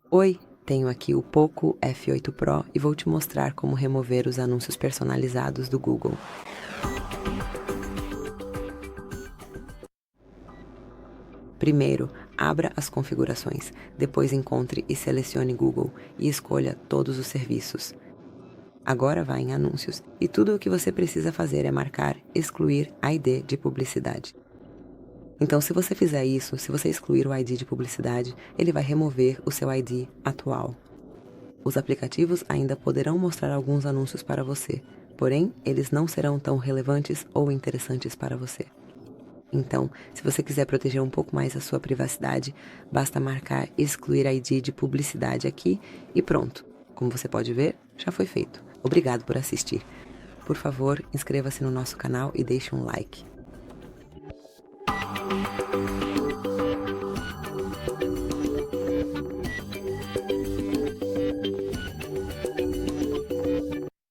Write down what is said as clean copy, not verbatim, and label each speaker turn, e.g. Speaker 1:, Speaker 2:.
Speaker 1: Oi, tenho aqui o POCO F8 Pro e vou te mostrar como remover os anúncios personalizados do Google. Primeiro, abra as configurações, depois encontre e selecione Google e escolha todos os serviços. Agora vá em Anúncios e tudo o que você precisa fazer é marcar Excluir ID de Publicidade. Então, se você fizer isso, se você excluir o ID de Publicidade, ele vai remover o seu ID atual. Os aplicativos ainda poderão mostrar alguns anúncios para você, porém, eles não serão tão relevantes ou interessantes para você. Então, se você quiser proteger um pouco mais a sua privacidade, basta marcar Excluir ID de Publicidade aqui e pronto. Como você pode ver, já foi feito. Obrigado por assistir. Por favor, inscreva-se no nosso canal e deixe um like.